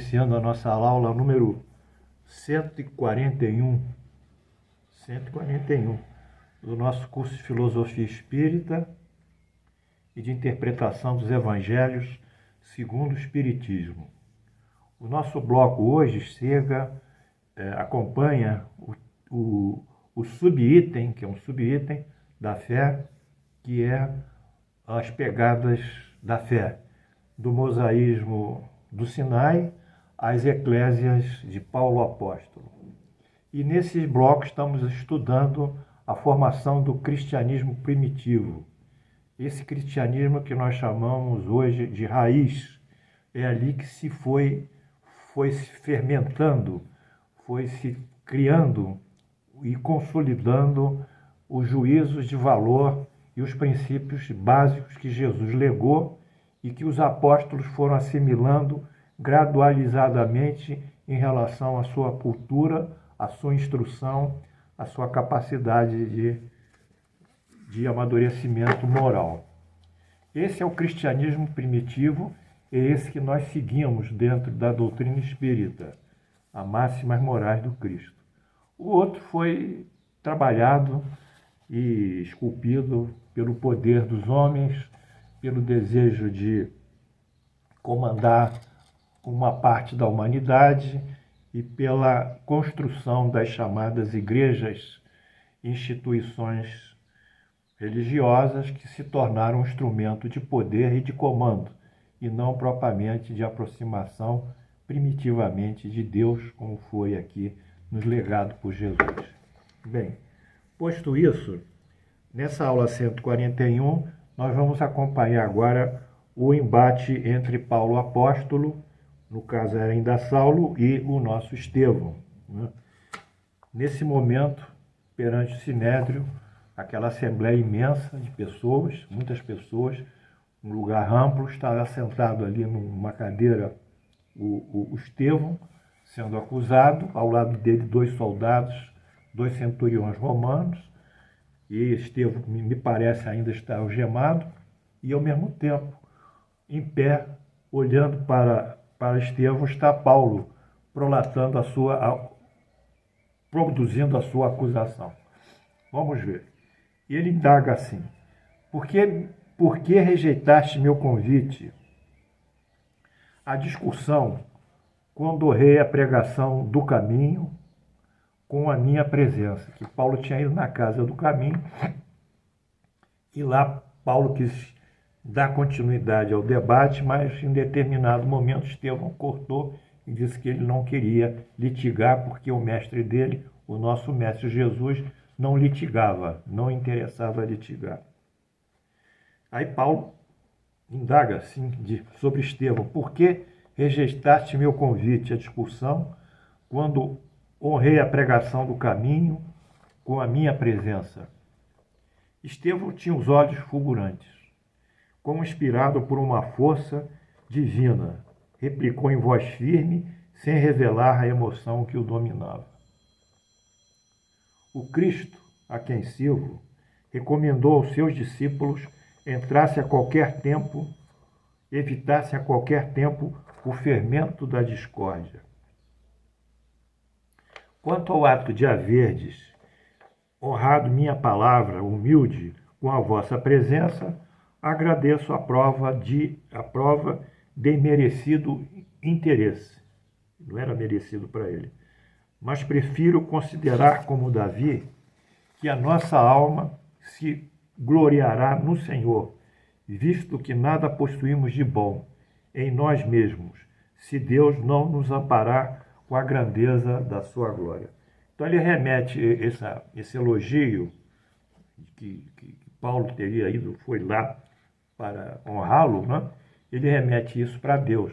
iniciando a nossa aula número 141 do nosso curso de Filosofia Espírita e de Interpretação dos Evangelhos segundo o Espiritismo. O nosso bloco hoje acompanha o subitem, que é um subitem da fé, que é as pegadas da fé, do mosaísmo do Sinai às eclésias de Paulo Apóstolo. E nesses blocos estamos estudando a formação do cristianismo primitivo. Esse cristianismo que nós chamamos hoje de raiz, é ali que foi se fermentando, foi se criando e consolidando os juízos de valor e os princípios básicos que Jesus legou e que os apóstolos foram assimilando gradualizadamente em relação à sua cultura, à sua instrução, à sua capacidade de amadurecimento moral. Esse é o cristianismo primitivo, é esse que nós seguimos dentro da doutrina espírita, a máximas morais do Cristo. O outro foi trabalhado e esculpido pelo poder dos homens, pelo desejo de comandar uma parte da humanidade e pela construção das chamadas igrejas, instituições religiosas que se tornaram um instrumento de poder e de comando, e não propriamente de aproximação primitivamente de Deus, como foi aqui nos legado por Jesus. Bem, posto isso, nessa aula 141, nós vamos acompanhar agora o embate entre Paulo Apóstolo, no caso era ainda Saulo, e o nosso Estevão, né? Nesse momento, perante o Sinédrio, aquela assembleia imensa de pessoas, muitas pessoas, um lugar amplo, estava sentado ali numa cadeira o Estevão, sendo acusado, ao lado dele 2 soldados, 2 centuriões romanos, e Estevão, me parece, ainda está algemado, e ao mesmo tempo, em pé, olhando para Estevão, está Paulo, produzindo a sua acusação. Vamos ver. Ele indaga assim: por que rejeitaste meu convite? A discussão, quando honrei a pregação do caminho com a minha presença, que Paulo tinha ido na casa do caminho, e lá Paulo quis dar continuidade ao debate, mas em determinado momento Estevão cortou e disse que ele não queria litigar, porque o mestre dele, o nosso mestre Jesus, não litigava, não interessava litigar. Aí Paulo indaga assim sobre Estevão: por que rejeitaste meu convite à discussão quando honrei a pregação do caminho com a minha presença? Estevão tinha os olhos fulgurantes, como inspirado por uma força divina, replicou em voz firme, sem revelar a emoção que o dominava. O Cristo, a quem sirvo, recomendou aos seus discípulos evitassem a qualquer tempo o fermento da discórdia. Quanto ao ato de haverdes honrado minha palavra humilde com a vossa presença, agradeço a prova de merecido interesse. Não era merecido para ele. Mas prefiro considerar como Davi que a nossa alma se gloriará no Senhor, visto que nada possuímos de bom em nós mesmos, se Deus não nos amparar com a grandeza da sua glória. Então ele remete esse elogio que Paulo teria ido, foi lá para honrá-lo, né? Ele remete isso para Deus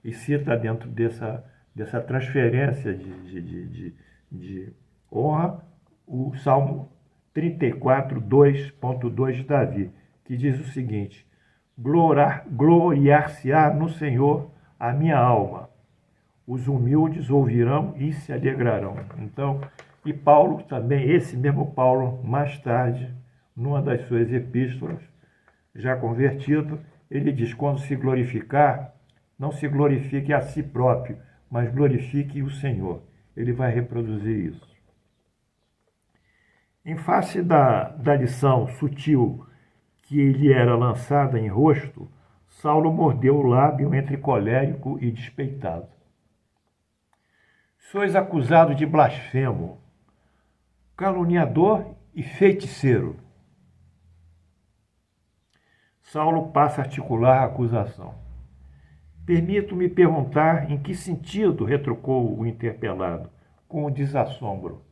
e cita dentro dessa transferência de honra o Salmo 34, 2.2 de Davi, que diz o seguinte: gloriar-se-á no Senhor a minha alma, os humildes ouvirão e se alegrarão. Então, e Paulo também, esse mesmo Paulo, mais tarde, numa das suas epístolas, já convertido, ele diz: quando se glorificar, Não se glorifique a si próprio, mas glorifique o Senhor. Ele vai reproduzir isso. Em face da lição sutil que lhe era lançada em rosto, Saulo mordeu o lábio entre colérico e despeitado. Sois acusado de blasfemo, caluniador e feiticeiro. Saulo passa a articular a acusação. Permito-me perguntar em que sentido, retrucou o interpelado, com desassombro.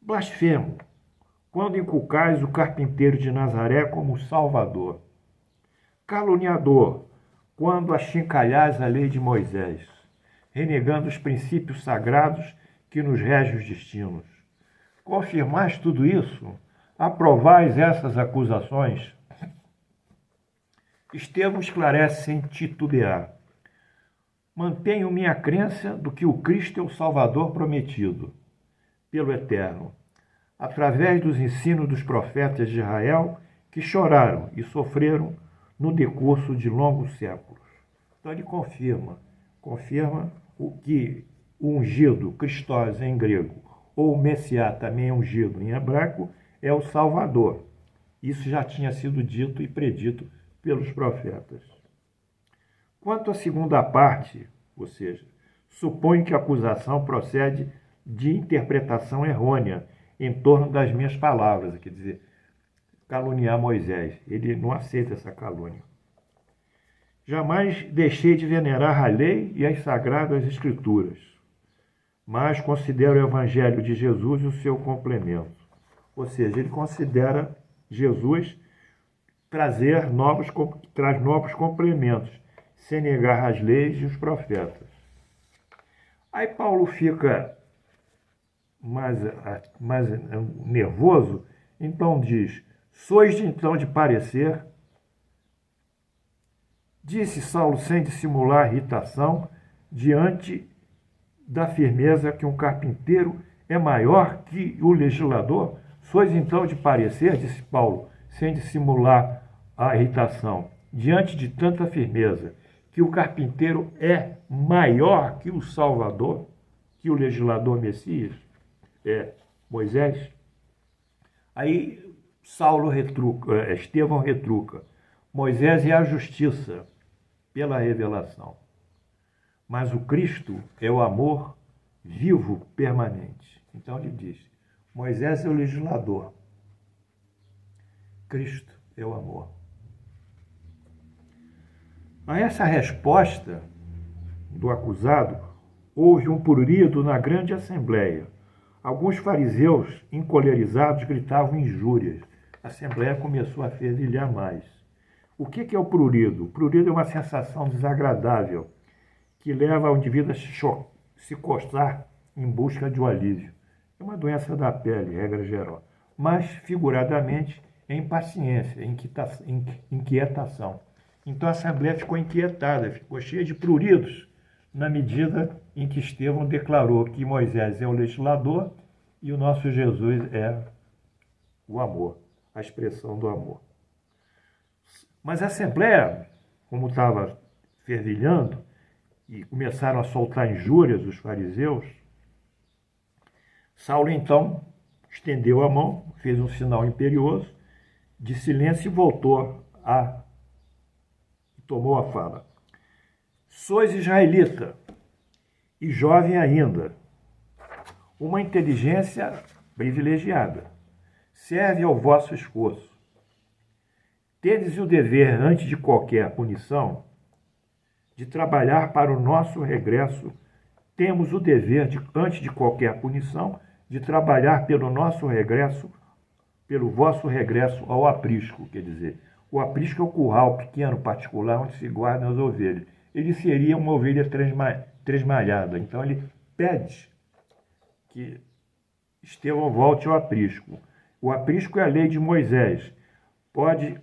Blasfemo, quando inculcais o carpinteiro de Nazaré como Salvador. Caluniador, quando achincalhais a lei de Moisés, renegando os princípios sagrados que nos regem os destinos. Confirmais tudo isso? Aprovais essas acusações? Estevão esclarece sem titubear. Mantenho minha crença do que o Cristo é o Salvador prometido pelo Eterno, através dos ensinos dos profetas de Israel que choraram e sofreram no decurso de longos séculos. Então ele confirma o que o ungido, Christos em grego, ou Messiá, também ungido em hebraico, é o Salvador. Isso já tinha sido dito e predito pelos profetas. Quanto à segunda parte, ou seja, suponho que a acusação procede de interpretação errônea em torno das minhas palavras, quer dizer, caluniar Moisés. Ele não aceita essa calúnia. Jamais deixei de venerar a lei e as sagradas escrituras, mas considero o evangelho de Jesus o seu complemento. Ou seja, ele considera Jesus traz novos complementos, sem negar as leis e os profetas. Aí Paulo fica mais nervoso, então diz, sois então de parecer, disse Saulo sem dissimular irritação, diante da firmeza que um carpinteiro é maior que o legislador, sois então de parecer, disse Paulo, sem dissimular a irritação, diante de tanta firmeza, que o carpinteiro é maior que o Salvador, que o legislador Messias, Moisés. Aí Estevão retruca, Moisés é a justiça pela revelação, mas o Cristo é o amor vivo, permanente. Então ele diz, Moisés é o legislador, Cristo é o amor. A essa resposta do acusado, houve um prurido na grande assembleia. Alguns fariseus, encolerizados, gritavam injúrias. A assembleia começou a fervilhar mais. O que é o prurido? O prurido é uma sensação desagradável que leva ao indivíduo a se coçar em busca de um alívio. É uma doença da pele, regra geral. Mas, figuradamente, é impaciência, inquietação. Então a Assembleia ficou inquietada, ficou cheia de pruridos, na medida em que Estevão declarou que Moisés é o legislador e o nosso Jesus é o amor, a expressão do amor. Mas a Assembleia, como estava fervilhando, e começaram a soltar injúrias os fariseus, Saulo então estendeu a mão, fez um sinal imperioso de silêncio e tomou a fala. Sois israelita e jovem ainda, uma inteligência privilegiada, serve ao vosso esforço. Tendes o dever, antes de qualquer punição, de trabalhar para o nosso regresso. Temos o dever, antes de qualquer punição, de trabalhar pelo nosso regresso, pelo vosso regresso ao aprisco, quer dizer, o aprisco é o curral pequeno, particular, onde se guardam as ovelhas. Ele seria uma ovelha tresmalhada. Então ele pede que Estevão volte ao aprisco. O aprisco é a lei de Moisés. Pode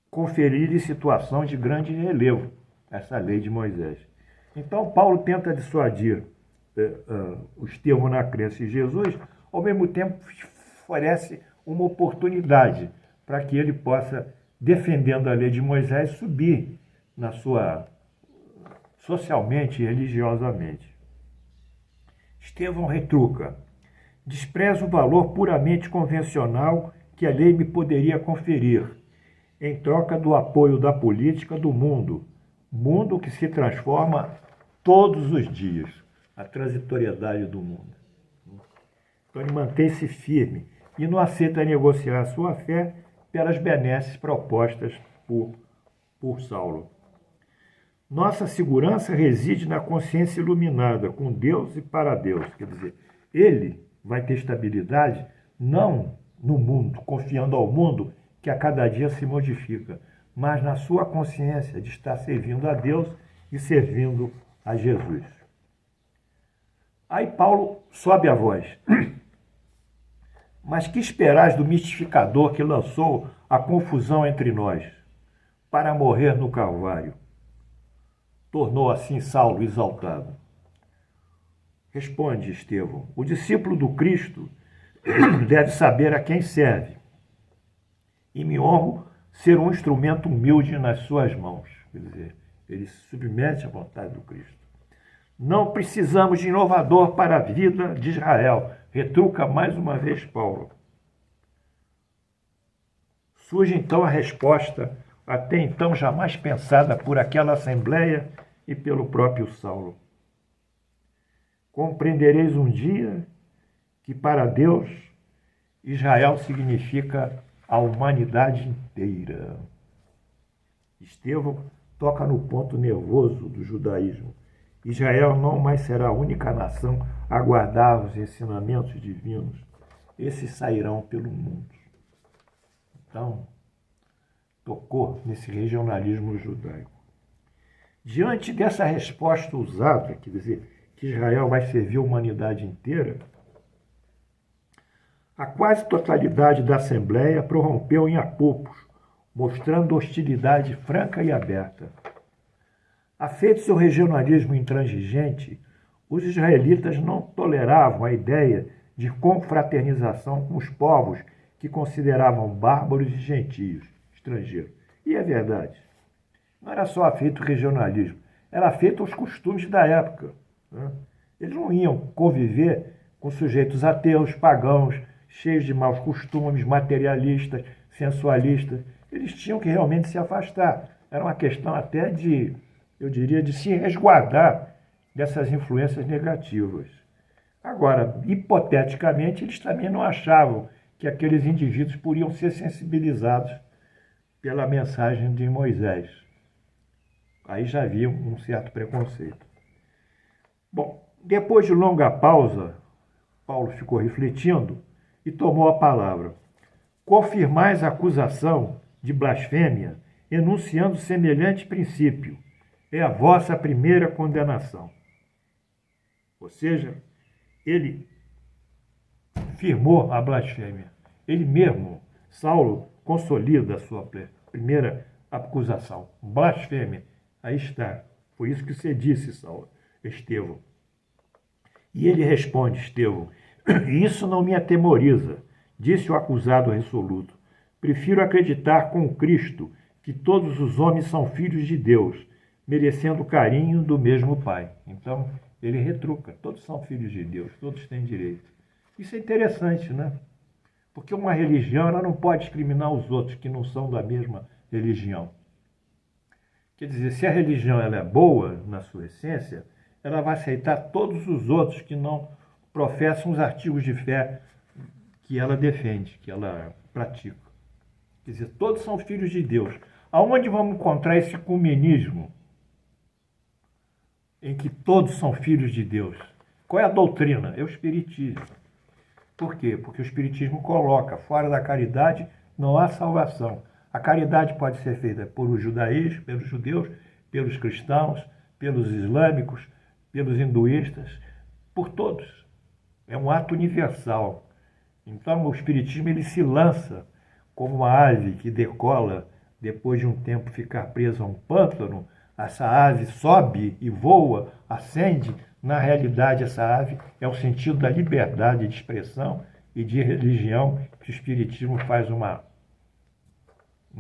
conferir-lhe situação de grande relevo, essa lei de Moisés. Então Paulo tenta dissuadir o Estevão na crença em Jesus, ao mesmo tempo oferece uma oportunidade para que ele possa, defendendo a lei de Moisés, subir socialmente e religiosamente. Estevão retruca: desprezo o valor puramente convencional que a lei me poderia conferir, em troca do apoio da política do mundo, mundo que se transforma todos os dias, a transitoriedade do mundo. Então ele mantém-se firme e não aceita negociar a sua fé pelas benesses propostas por Saulo. Nossa segurança reside na consciência iluminada, com Deus e para Deus. Quer dizer, ele vai ter estabilidade não no mundo, confiando ao mundo que a cada dia se modifica, mas na sua consciência de estar servindo a Deus e servindo a Jesus. Aí Paulo sobe a voz. Mas que esperais do mistificador que lançou a confusão entre nós, para morrer no Calvário? Tornou assim Saulo exaltado. Responde Estevão: o discípulo do Cristo deve saber a quem serve, e me honro ser um instrumento humilde nas suas mãos. Quer dizer, ele se submete à vontade do Cristo. Não precisamos de inovador para a vida de Israel, retruca mais uma vez Paulo. Surge então a resposta, até então jamais pensada por aquela assembleia e pelo próprio Saulo. Compreendereis um dia que para Deus Israel significa a humanidade inteira. Estevão toca no ponto nervoso do judaísmo. Israel não mais será a única nação a guardar os ensinamentos divinos. Esses sairão pelo mundo. Então, tocou nesse regionalismo judaico. Diante dessa resposta ousada, quer dizer, que Israel vai servir a humanidade inteira, a quase totalidade da Assembleia prorrompeu em apupos, mostrando hostilidade franca e aberta. Afeitos ao regionalismo intransigente, os israelitas não toleravam a ideia de confraternização com os povos que consideravam bárbaros e gentios, estrangeiros. E é verdade. Não era só afeito ao regionalismo, era afeito aos costumes da época. Né? Eles não iam conviver com sujeitos ateus, pagãos, cheios de maus costumes, materialistas, sensualistas. Eles tinham que realmente se afastar. Era uma questão até de, eu diria, de se resguardar dessas influências negativas. Agora, hipoteticamente, eles também não achavam que aqueles indivíduos podiam ser sensibilizados pela mensagem de Moisés. Aí já havia um certo preconceito. Bom, depois de longa pausa, Paulo ficou refletindo e tomou a palavra. Confirmais a acusação de blasfêmia, enunciando semelhante princípio. É a vossa primeira condenação. Ou seja, ele firmou a blasfêmia. Ele mesmo, Saulo, consolida a sua primeira acusação. Blasfêmia. Aí está. Foi isso que você disse, Saulo, Estevão. E ele responde, Estevão: isso não me atemoriza, disse o acusado resoluto. Prefiro acreditar com Cristo que todos os homens são filhos de Deus, merecendo o carinho do mesmo Pai. Então, ele retruca. Todos são filhos de Deus, todos têm direito. Isso é interessante, né? Porque uma religião ela não pode discriminar os outros que não são da mesma religião. Quer dizer, se a religião ela é boa na sua essência, ela vai aceitar todos os outros que não professam os artigos de fé que ela defende, que ela pratica. Quer dizer, todos são filhos de Deus. Aonde vamos encontrar esse ecumenismo em que todos são filhos de Deus? Qual é a doutrina? É o Espiritismo. Por quê? Porque o Espiritismo coloca, fora da caridade não há salvação. A caridade pode ser feita por judaísmo, pelos judeus, pelos cristãos, pelos islâmicos, pelos hinduístas, por todos. É um ato universal. Então o Espiritismo ele se lança como uma ave que decola depois de um tempo ficar presa a um pântano. Essa ave sobe e voa, ascende. Na realidade, essa ave é o sentido da liberdade de expressão e de religião que o Espiritismo faz uma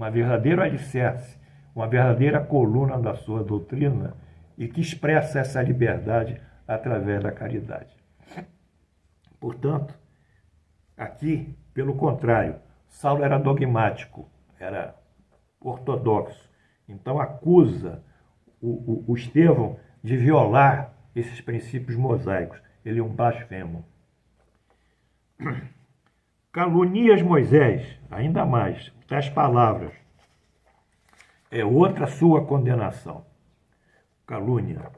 verdadeiro alicerce, uma verdadeira coluna da sua doutrina e que expressa essa liberdade através da caridade. Portanto, aqui, pelo contrário, Saulo era dogmático, era ortodoxo. Então acusa o Estevão de violar esses princípios mosaicos. Ele é um blasfemo. Calunias Moisés, ainda mais, tais palavras. É outra sua condenação. Calúnia.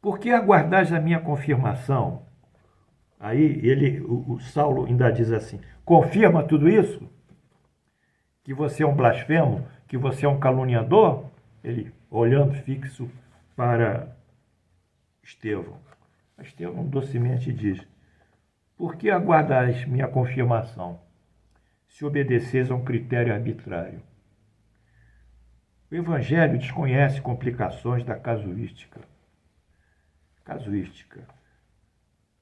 Por que aguardais a minha confirmação? Aí o Saulo ainda diz assim, confirma tudo isso? Que você é um blasfemo? Que você é um caluniador? Ele olhando fixo para Estevão. Estevão docemente diz, por que aguardais minha confirmação, se obedeceis a um critério arbitrário? O Evangelho desconhece complicações da casuística.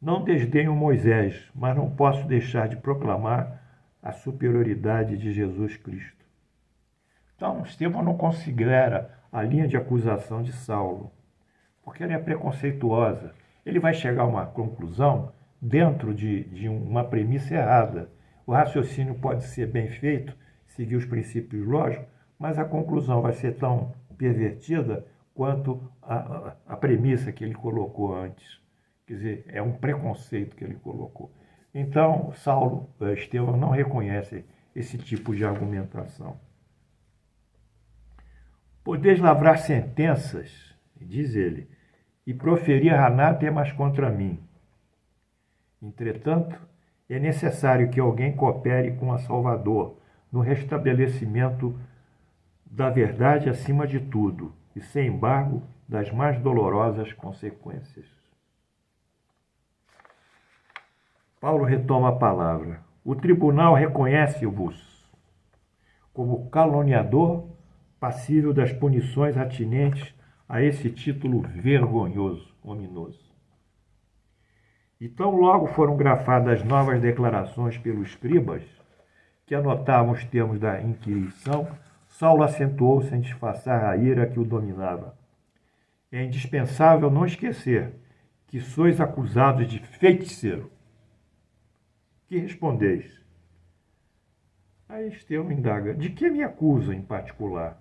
Não desdenho Moisés, mas não posso deixar de proclamar a superioridade de Jesus Cristo. Então, Estevão não considera a linha de acusação de Saulo, porque ela é preconceituosa. Ele vai chegar a uma conclusão dentro de uma premissa errada. O raciocínio pode ser bem feito, seguir os princípios lógicos, mas a conclusão vai ser tão pervertida quanto a premissa que ele colocou antes. Quer dizer, é um preconceito que ele colocou. Então, Estevão não reconhece esse tipo de argumentação. Podeis lavrar sentenças, diz ele, e proferir anátemas contra mim. Entretanto, é necessário que alguém coopere com a Salvador no restabelecimento da verdade acima de tudo e, sem embargo, das mais dolorosas consequências. Paulo retoma a palavra. O tribunal reconhece-vos como caluniador passível das punições atinentes a esse título vergonhoso, ominoso. E tão logo foram grafadas novas declarações pelos escribas, que anotavam os termos da inquirição, Saulo acentuou-se em disfarçar a ira que o dominava. É indispensável não esquecer que sois acusados de feiticeiro. Que respondeis? Aí Estevão indaga, de que me acusa em particular?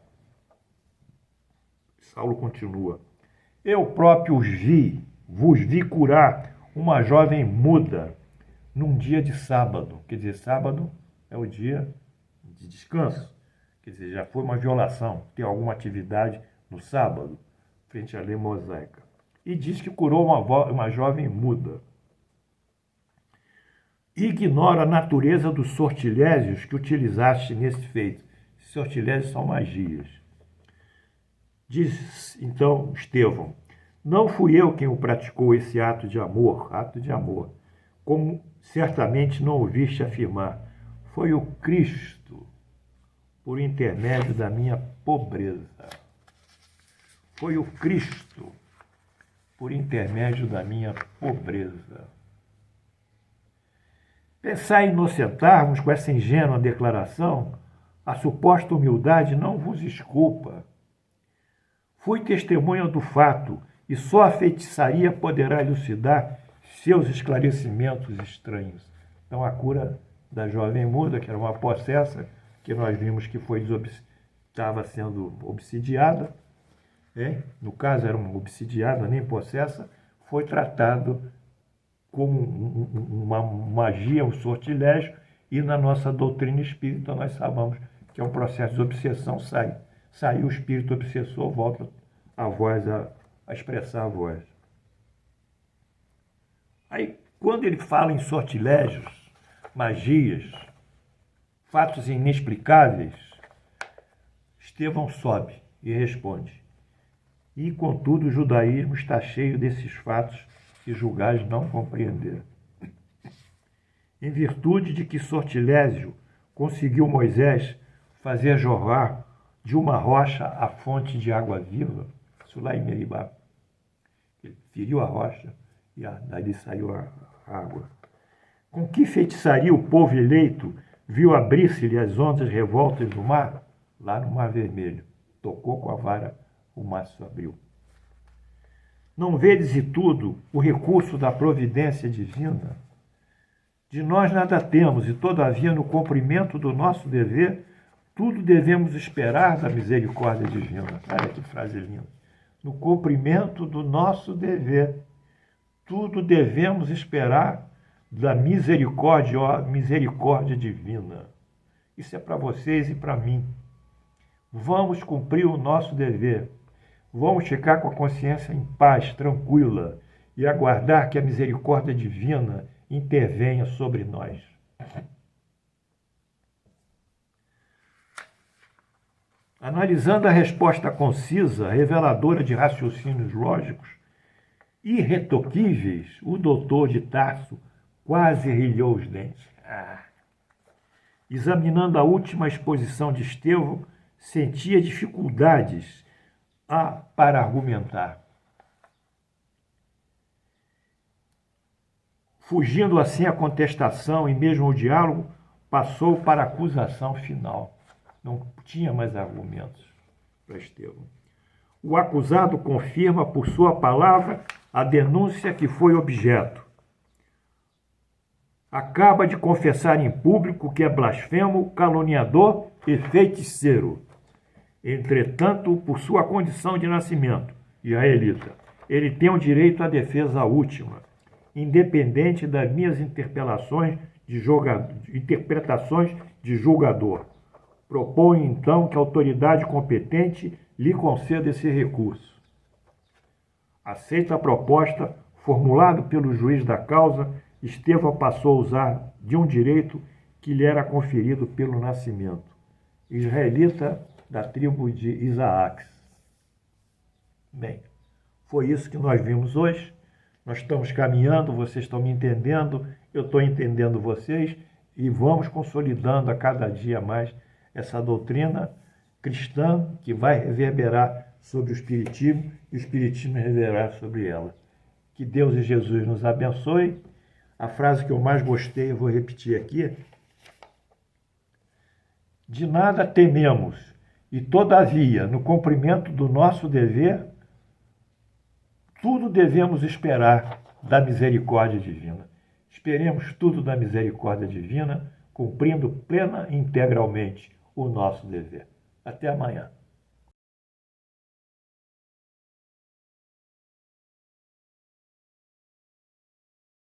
Saulo continua, eu próprio vos vi curar uma jovem muda num dia de sábado. Quer dizer, sábado é o dia de descanso. Quer dizer, já foi uma violação ter alguma atividade no sábado, frente à lei mosaica. E diz que curou uma jovem muda. Ignora a natureza dos sortilégios que utilizaste nesse feito. Sortilégios são magias. Diz então Estevão, não fui eu quem o praticou esse ato de amor, como certamente não ouviste afirmar. Foi o Cristo, por intermédio da minha pobreza. Foi o Cristo, por intermédio da minha pobreza. Pensar em inocentarmos com essa ingênua declaração, a suposta humildade não vos desculpa. Fui testemunha do fato, e só a feitiçaria poderá elucidar seus esclarecimentos estranhos. Então, a cura da jovem muda, que era uma possessa, que nós vimos que estava sendo obsidiada, no caso era uma obsidiada, nem possessa, foi tratado como uma magia, um sortilégio, e na nossa doutrina espírita nós sabemos que é um processo de obsessão, sai o espírito obsessor, volta a voz a expressar a voz. Aí, quando ele fala em sortilégios, magias, fatos inexplicáveis, Estevão sobe e responde, e contudo o judaísmo está cheio desses fatos que julgais não compreender. Em virtude de que sortilégio conseguiu Moisés fazer jorrar de uma rocha a fonte de água viva, isso lá em Meribá. Ele feriu a rocha e dali saiu a água. Com que feitiçaria o povo eleito viu abrir-se-lhe as ondas revoltas do mar? Lá no Mar Vermelho. Tocou com a vara, o maço abriu. Não vedes e tudo o recurso da providência divina? De nós nada temos, e todavia no cumprimento do nosso dever, tudo devemos esperar da misericórdia divina. Olha que frase linda. No cumprimento do nosso dever, tudo devemos esperar da misericórdia divina. Isso é para vocês e para mim. Vamos cumprir o nosso dever. Vamos ficar com a consciência em paz, tranquila, e aguardar que a misericórdia divina intervenha sobre nós. Analisando a resposta concisa, reveladora de raciocínios lógicos irretoquíveis, o doutor de Tarso quase rilhou os dentes. Examinando a última exposição de Estevão, sentia dificuldades para argumentar. Fugindo assim à contestação e mesmo o diálogo, passou para a acusação final. Não tinha mais argumentos para Estevão. O acusado confirma por sua palavra a denúncia que foi objeto. Acaba de confessar em público que é blasfemo, caluniador e feiticeiro. Entretanto, por sua condição de nascimento israelita, ele tem o direito à defesa última, independente das minhas interpretações de julgador. Propõe, então, que a autoridade competente lhe conceda esse recurso. Aceita a proposta, formulada pelo juiz da causa, Estevão passou a usar de um direito que lhe era conferido pelo nascimento. Israelita da tribo de Isaac. Bem, foi isso que nós vimos hoje. Nós estamos caminhando, vocês estão me entendendo, eu estou entendendo vocês, e vamos consolidando a cada dia mais essa doutrina cristã que vai reverberar sobre o Espiritismo e o Espiritismo reverberar sobre ela. Que Deus e Jesus nos abençoe. A frase que eu mais gostei, eu vou repetir aqui. De nada tememos, e todavia, no cumprimento do nosso dever, tudo devemos esperar da misericórdia divina. Esperemos tudo da misericórdia divina, cumprindo plena e integralmente o nosso dever. Até amanhã.